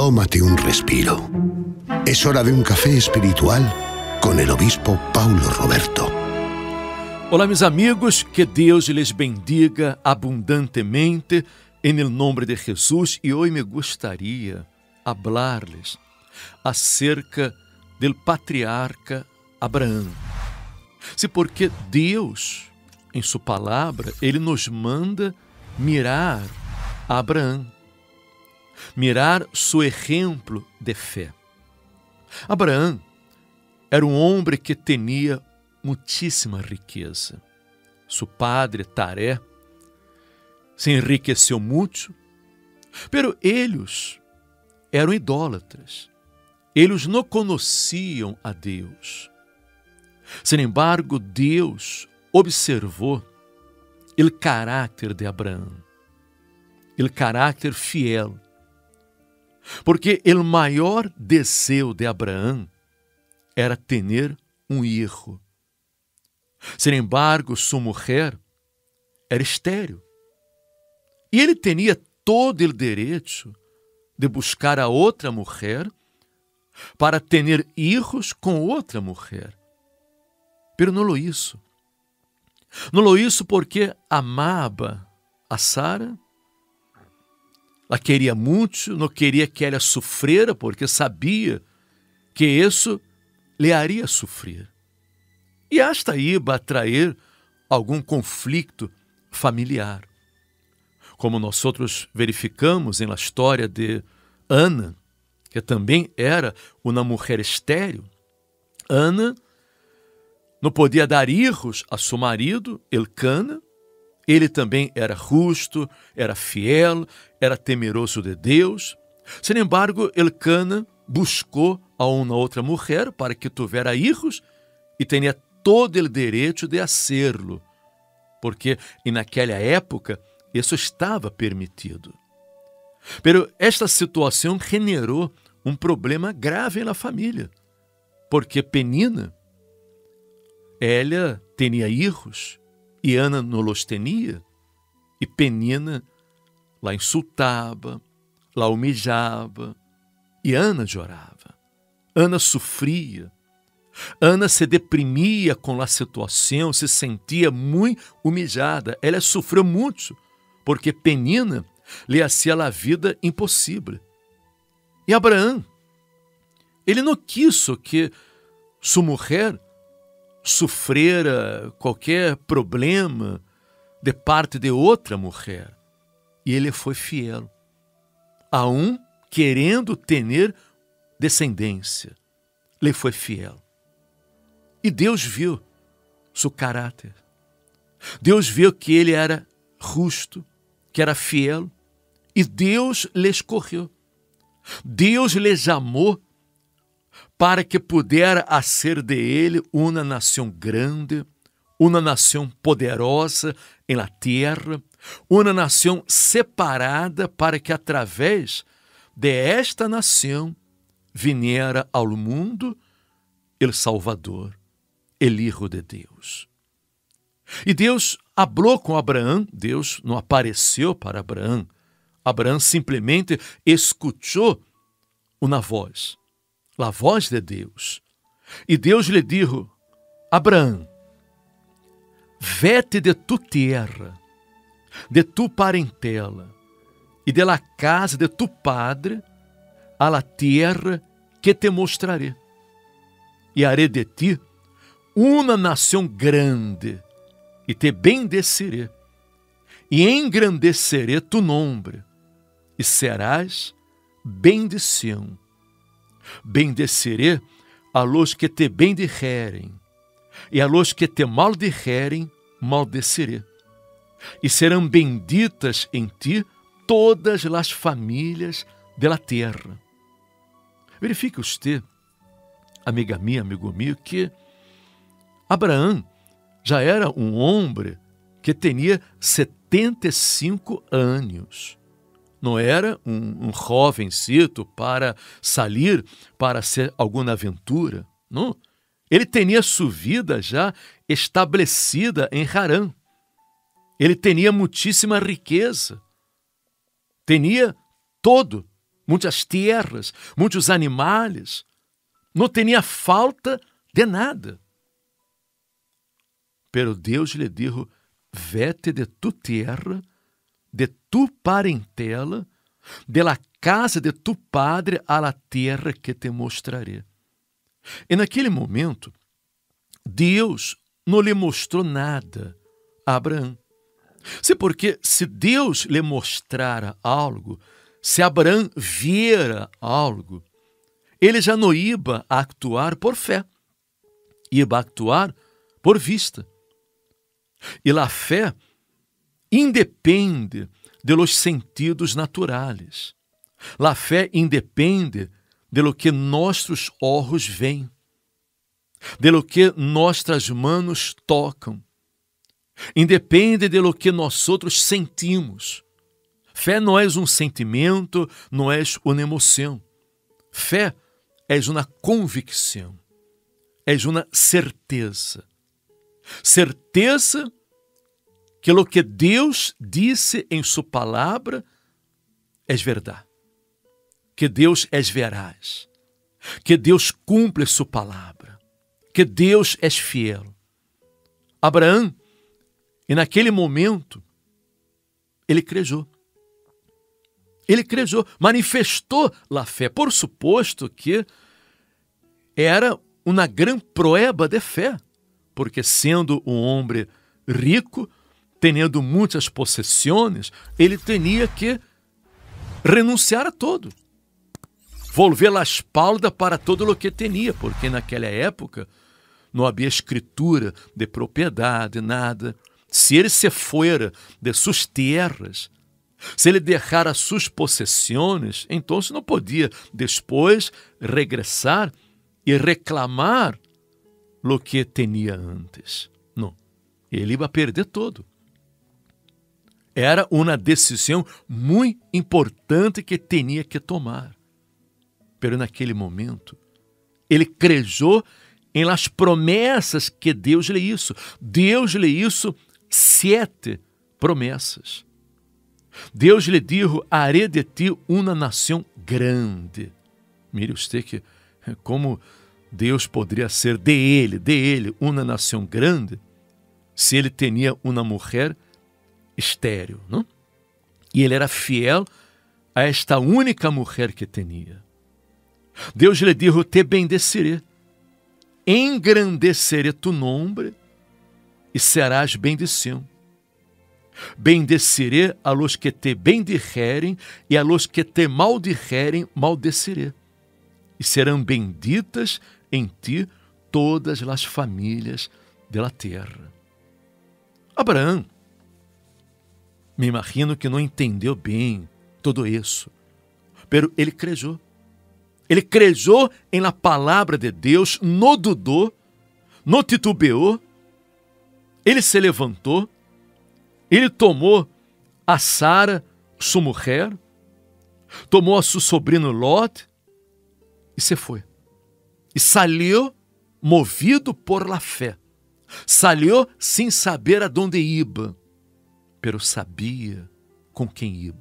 Tómate un respiro. Es hora de un café espiritual con el obispo Paulo Roberto. Olá, meus amigos, que Deus les bendiga abundantemente en el nombre de Jesús. E hoje me gostaria hablar-lhes acerca del patriarca Abraão. Porque Deus, em sua palavra, Ele nos manda mirar a Abraão, mirar seu exemplo de fé. Abraão era um homem que tinha muitíssima riqueza. Seu padre, Taré, se enriqueceu muito, pero eles eram idólatras. Eles não conheciam a Deus. Sin embargo, Deus observou o caráter de Abraão, o caráter fiel. Porque o maior desejo de Abraão era ter um filho. Sin embargo, sua mulher era estéril. E ele tinha todo o direito de buscar a outra mulher para ter filhos com outra mulher. Pero não lo hizo. Não lo hizo porque amava a Sara. La queria muito, não queria que ela sofrera, porque sabia que isso lhe haria sofrer. E hasta iba a trazer algum conflito familiar. Como nós verificamos na história de Ana, que também era uma mulher estéril. Ana não podia dar filhos a seu marido, Elcana. Ele também era justo, era fiel, era temeroso de Deus. Sin embargo, Elcana buscou a uma outra mulher para que tivesse filhos e tinha todo o direito de hacerlo, porque naquela época isso estava permitido. Pero esta situação generou um problema grave na família, porque Penina, ela tinha filhos e Ana não os tinha, e Penina la insultava, la humilhava, e Ana chorava. Ana sofria. Ana se deprimia com a situação, se sentia muito humilhada. Ela sofreu muito, porque Penina lhe hacía a vida impossível. E Abraão, ele não quis que sua mulher sofrera qualquer problema de parte de outra mulher. E ele foi fiel, querendo ter descendência. Ele foi fiel. E Deus viu seu caráter. Deus viu que ele era justo, que era fiel, e Deus lhe escolheu. Deus lhe chamou para que pudera hacer de ele uma nação grande, uma nação poderosa em la terra, uma nação separada para que através de esta nação viniera ao mundo el Salvador, el Hijo de Deus. E Deus falou com Abraão. Deus não apareceu para Abraão. Abraão simplesmente escutou uma voz, a voz de Deus. E Deus lhe disse: Abraão, vete de tu terra, de tu parentela e de la casa de tu padre a la terra que te mostraré. E haré de ti uma nação grande e te bendeceré e engrandeceré tu nome e serás bendição. Bendeceré a los que te bendijerem, e a los que te maldijerem, maldeceré. E serão benditas em ti todas as famílias da terra. Verifique você, amiga minha, amigo meu, que Abraão já era um homem que tinha 75 anos. Não era um jovencito para sair para ser alguma aventura. Não. Ele tinha sua vida já estabelecida em Harã. Ele tinha muitíssima riqueza. Tinha todo muitas terras, muitos animais. Não tinha falta de nada. Pero Deus lhe dijo, vete de tu tierra, de tu parentela, de la casa de tu padre a la tierra que te mostraré. E naquele momento, Deus não lhe mostrou nada a Abraão. Sim, porque se Deus lhe mostrara algo, se Abraão viera algo, ele já não ia actuar por fé, ia actuar por vista. E a fé independe de los sentidos naturais. A fé independe de lo que nossos olhos veem, de lo que nossas manos tocam. Independe de lo que nós outros sentimos. Fé não é um sentimento, não é uma emoção. Fé é uma convicção, é uma certeza. Certeza que lo que Deus disse em sua palavra é verdade. Que Deus é veraz. Que Deus cumpre sua palavra. Que Deus é fiel. Abraão, e naquele momento, ele crejou. Ele crejou, manifestou a fé. Por suposto que era uma grande prueba de fé, porque sendo um homem rico, tendo muitas possessões, ele tinha que renunciar a todo. Volver a espalda para todo o que tinha, porque naquela época não havia escritura de propriedade, nada. Se ele se fuera de suas terras, se ele deixara suas possessões, então não podia depois regressar e reclamar lo que tinha antes. Não, ele ia perder todo. Era uma decisão muito importante que tinha que tomar. Pero naquele momento, ele crejou em las promessas que Deus lhe hizo. Deus lhe hizo 7 promessas. Deus lhe dijo, haré de ti uma nação grande. Mire você que como Deus poderia ser de ele, uma nação grande, se ele tinha uma mulher estéril, não? E ele era fiel a esta única mulher que tinha. Deus lhe dijo, te bendeceré, engrandeceré tu nome e serás bendição. Bendeceré a los que te bendijerem e a los que te maldijerem, maldeceré. E serão benditas em ti todas as famílias da terra. Abraão, me imagino que não entendeu bem tudo isso, pero ele crejou. Ele crejou em la palavra de Deus, não dudou, não titubeou. Ele se levantou, ele tomou a Sara, sua mulher, tomou a seu sobrinho Lot e se foi. E saiu movido por la fé. Saiu sem saber aonde ia, pero sabia com quem ia.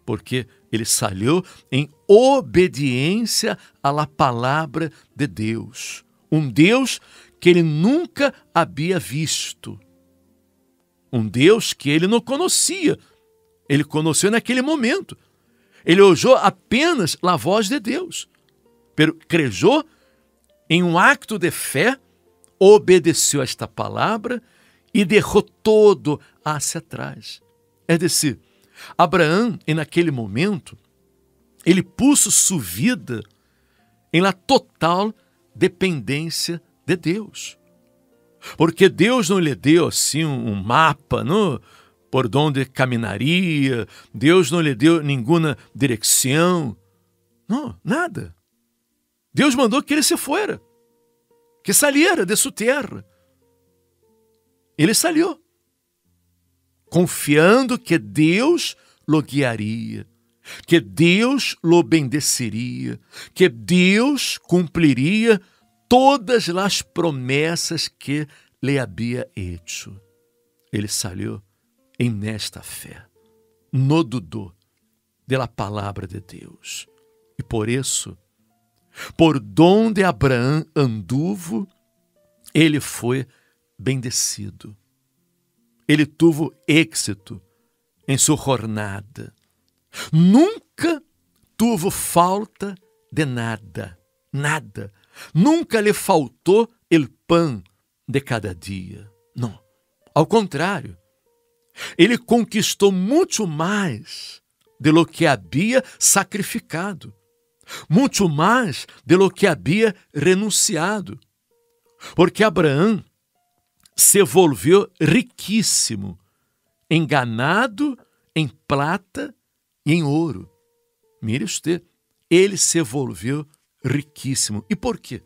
Porque ele saiu em obediência à la palavra de Deus. Um Deus que ele nunca havia visto. Um Deus que ele não conhecia. Ele conheceu naquele momento. Ele ouviu apenas a voz de Deus. Pero crejou em um acto de fé, obedeceu a esta palavra e deixou todo hacia atrás. É dizer, Abraão, naquele momento, ele pôs sua vida em la total dependência de Deus. Porque Deus não lhe deu assim um mapa, não? Por onde caminaria, Deus não lhe deu nenhuma direção. Não, nada. Deus mandou que ele se fuera, que saliera de sua terra. Ele saiu, confiando que Deus lo guiaria, que Deus lo bendeceria, que Deus cumpriria todas as promessas que lhe havia hecho. Ele saiu em nesta fé, não dudou, de la palavra de Deus. E por isso, por donde Abraão anduvo, ele foi bendecido. Ele teve êxito em sua jornada. Nunca teve falta de nada, nada. Nunca lhe faltou o pão de cada dia. Não, ao contrário. Ele conquistou muito mais de lo que havia sacrificado, muito mais de lo que havia renunciado. Porque Abraão se volviu riquíssimo em ganado, em prata e em ouro. Mire usted, ele se volviu riquíssimo. E por quê?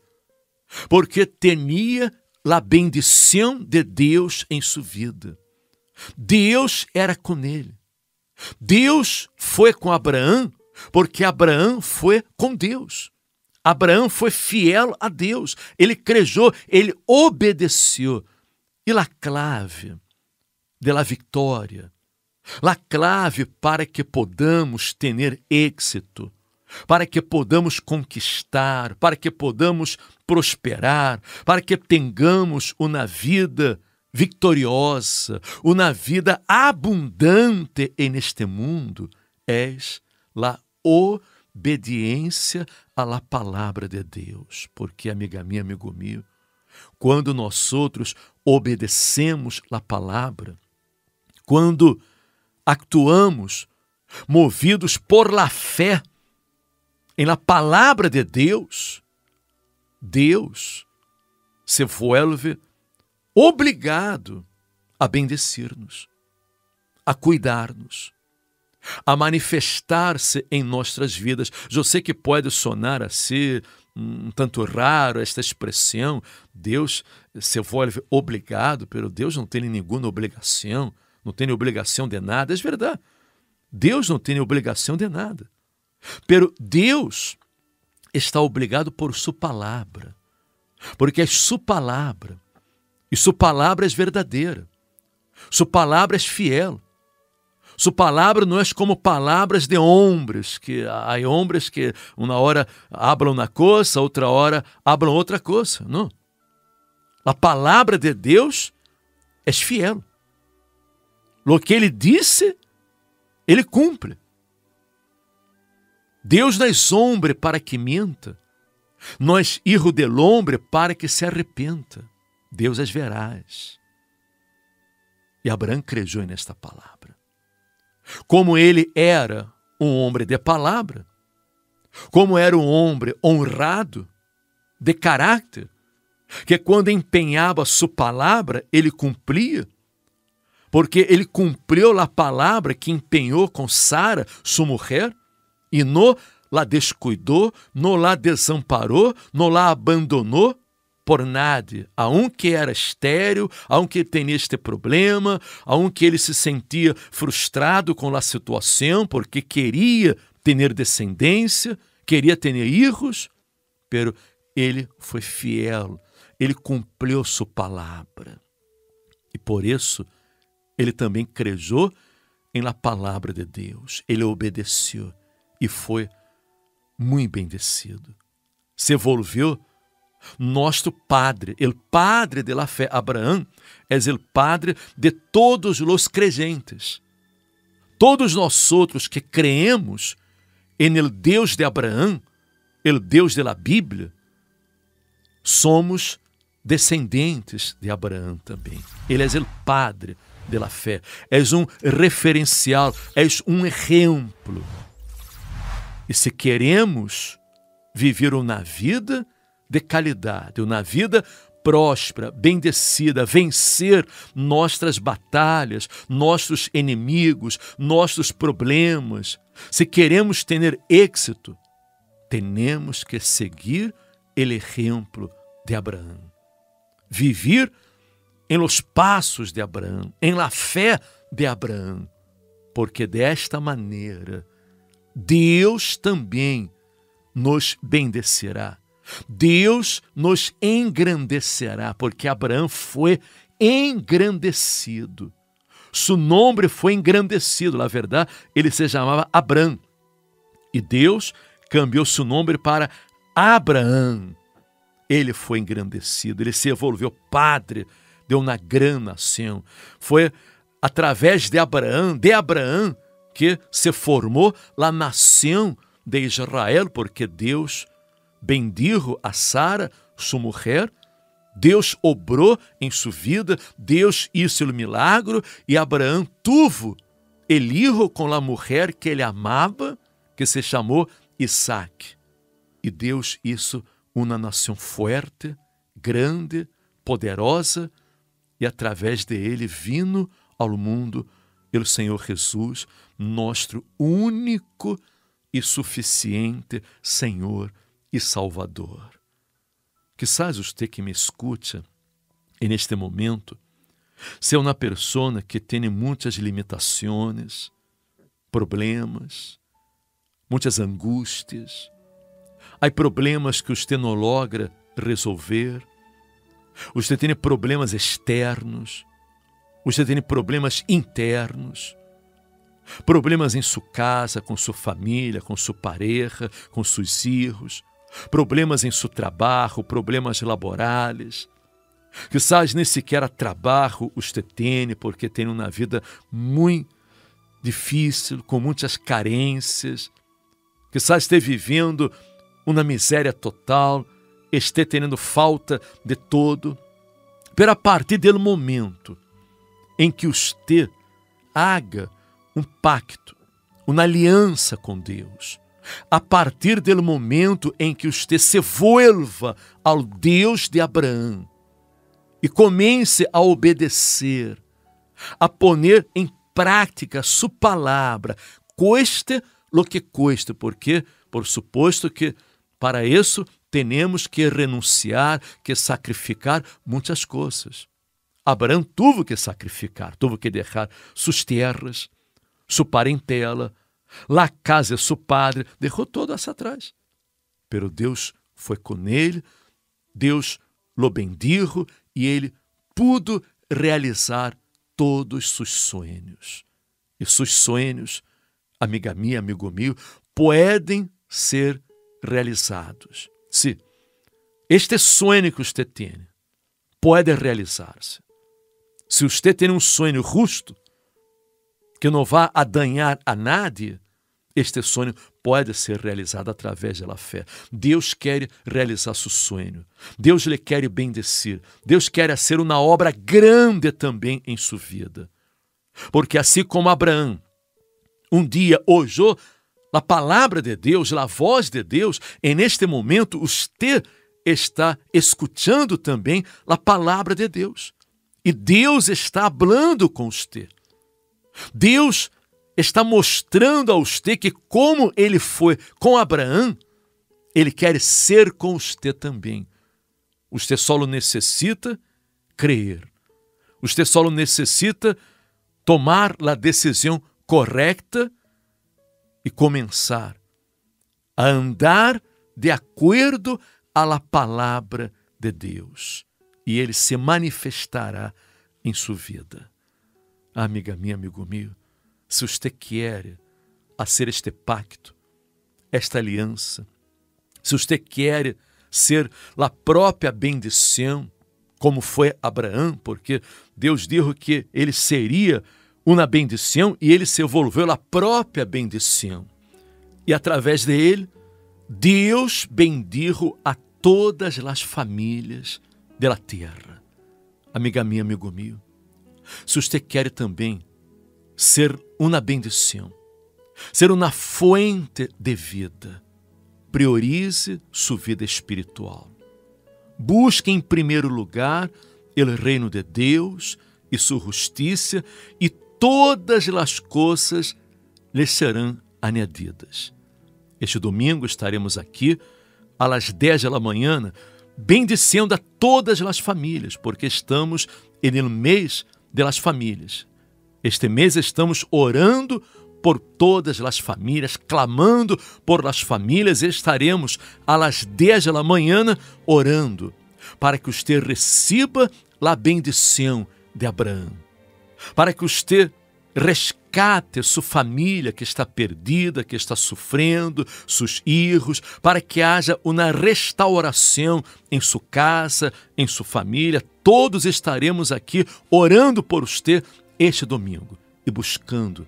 Porque tinha a bendição de Deus em sua vida. Deus era com ele. Deus foi com Abraão porque Abraão foi com Deus. Abraão foi fiel a Deus. Ele creu, ele obedeceu. E a clave de la vitória, a clave para que podamos ter êxito, para que podamos conquistar, para que podamos prosperar, para que tenhamos uma vida vitoriosa, uma vida abundante neste mundo, é a obediência à palavra de Deus. Porque, amiga minha, amigo meu, quando nós outros obedecemos a palavra, quando actuamos movidos por la fé em la palavra de Deus, Deus se vuelve obrigado a bendecir-nos, a cuidar-nos, a manifestar-se em nossas vidas. Eu sei que pode sonar assim, um tanto raro esta expressão, Deus se vuelve obrigado, pero Deus não tem nenhuma obrigação, não tem obrigação de nada. É verdade, Deus não tem obrigação de nada, pero Deus está obrigado por sua palavra, porque é sua palavra, e sua palavra é verdadeira, sua palavra é fiel. Sua palavra não é como palavras de homens, que há homens que uma hora hablam uma coisa, outra hora hablam outra coisa. Não. A palavra de Deus é fiel. Lo que ele disse, ele cumpre. Deus não é homem para que minta, não é hijo del hombre para que se arrepenta. Deus é veraz. E Abraão creu nesta palavra. Como ele era um homem de palavra, como era um homem honrado, de caráter, que quando empenhava sua palavra, ele cumpria, porque ele cumpriu a palavra que empenhou com Sara, sua mulher, e não la descuidou, não la desamparou, não la abandonou por nada, aunque era estéril, aunque tinha este problema, aunque ele se sentia frustrado com a situação, porque queria ter descendência, queria ter filhos, pero ele foi fiel, ele cumpriu sua palavra. E por isso, ele também creu em la palavra de Deus, ele obedeceu e foi muito bendecido. Se volviu nosso Padre, o Padre de la fé. Abraão é o Padre de todos os creyentes. Todos nós outros que creemos em el Deus de Abraão, o Deus de la Bíblia, somos descendentes de Abraão também. Ele é o Padre de la fé. É um referencial, é um exemplo. E se queremos viver uma vida de qualidade, uma vida próspera, bendecida, vencer nossas batalhas, nossos inimigos, nossos problemas. Se queremos ter êxito, temos que seguir o exemplo de Abraão. Viver em los passos de Abraão, em la fé de Abraão, porque desta maneira Deus também nos bendecerá. Deus nos engrandecerá, porque Abraão foi engrandecido. Seu nome foi engrandecido. Na verdade, ele se chamava Abrão, E Deus cambiou seu nome para Abraão. Ele foi engrandecido, ele se evolveu padre de uma grande nação. Foi através de Abraão, que se formou a nação de Israel, porque Deus bendijo a Sara, sua mulher, Deus obrou em sua vida, Deus hizo o milagre, e Abraão tuvo el hijo com a mulher que ele amava, que se chamou Isaac. E Deus hizo uma nação forte, grande, poderosa, e através de ele vino ao mundo o Senhor Jesus, nosso único e suficiente Senhor e Salvador. Quizás você que me escuta neste momento seja uma pessoa que tem muitas limitações, problemas, muitas angústias. Há problemas que você não logra resolver. Você tem problemas externos. Você tem problemas internos. Problemas em sua casa, com sua família, com sua pareja, com seus filhos. Problemas em seu trabalho, problemas laborais. Quizás nem sequer trabalho você tem, porque tem uma vida muito difícil, com muitas carências. Quizás esteja vivendo uma miséria total, esteja tendo falta de todo. Pero a partir do momento em que você haga um pacto, uma aliança com Deus, a partir do momento em que você se volva ao Deus de Abraão e comece a obedecer, a poner em prática sua palavra, cueste lo que cueste, porque, por suposto que para isso temos que renunciar, que sacrificar muitas coisas. Abraão teve que sacrificar, teve que deixar suas terras, sua parentela, a casa de seu padre, deixou todo isso atrás. Pero Deus foi com ele, Deus lo bendijo e ele pudo realizar todos seus sonhos. E seus sonhos, amiga minha, amigo meu, podem ser realizados. Sim, este sonho que você tem pode realizar-se. Se você tem um sonho justo, que não vá a danhar a nadie, este sonho pode ser realizado através da fé. Deus quer realizar seu sonho. Deus lhe quer bendecir. Deus quer fazer uma obra grande também em sua vida. Porque assim como Abraão um dia oyó a palavra de Deus, a voz de Deus, neste momento você está escutando também a palavra de Deus. E Deus está falando com você. Deus está mostrando a você que, como ele foi com Abraão, ele quer ser com você também. Você só necessita crer. Você só necessita tomar a decisão correta e começar a andar de acordo à palavra de Deus. E ele se manifestará em sua vida. Amiga minha, amigo meu, se você quer fazer este pacto, esta aliança, se você quer ser a própria bendição, como foi Abraão, porque Deus disse que ele seria uma bendição e ele se volveu a própria bendição. E através dele, Deus bendijo a todas as famílias da terra. Amiga minha, amigo meu, se você quer também ser uma bendição, ser uma fonte de vida, priorize sua vida espiritual. Busque em primeiro lugar o reino de Deus e sua justiça, e todas as coisas lhe serão añadidas. Este domingo estaremos aqui às 10 da manhã, bendicendo a todas as famílias, porque estamos no mês das famílias. Este mês estamos orando por todas as famílias, clamando por las famílias, e estaremos às 10 da manhã orando para que você receba a bendição de Abraão, para que você rescate sua família que está perdida, que está sofrendo, seus erros, para que haja uma restauração em sua casa, em sua família. Todos estaremos aqui orando por você este domingo e buscando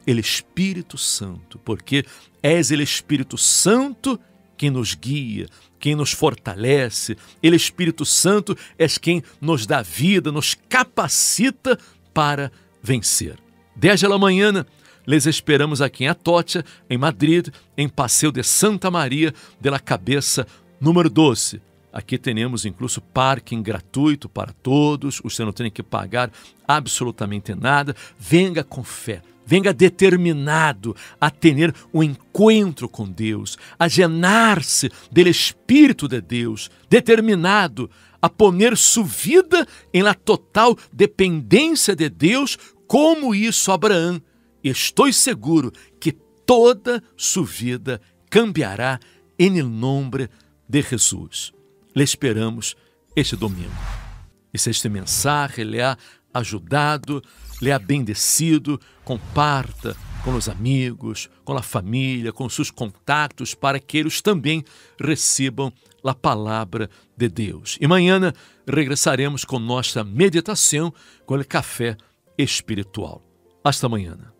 o Espírito Santo, porque és o Espírito Santo quem nos guia, quem nos fortalece. O Espírito Santo é quem nos dá vida, nos capacita para vencer. 10 da manhã, les esperamos aqui em Atocha, em Madrid, em Passeio de Santa Maria de la Cabeça, número 12. Aqui temos incluso parking gratuito para todos, você não tem que pagar absolutamente nada. Venga com fé, venga determinado a ter um encontro com Deus, a llenar-se do Espírito de Deus, determinado a poner sua vida em la total dependência de Deus, como isso Abraão. Estou seguro que toda sua vida cambiará em nome de Jesus. Le esperamos este domingo. E se este mensagem lhe ha ajudado, lhe ha bendecido, comparta com os amigos, com a família, com seus contatos, para que eles também recebam a palavra de Deus. E amanhã regressaremos com nossa meditação com o café espiritual. Hasta amanhã.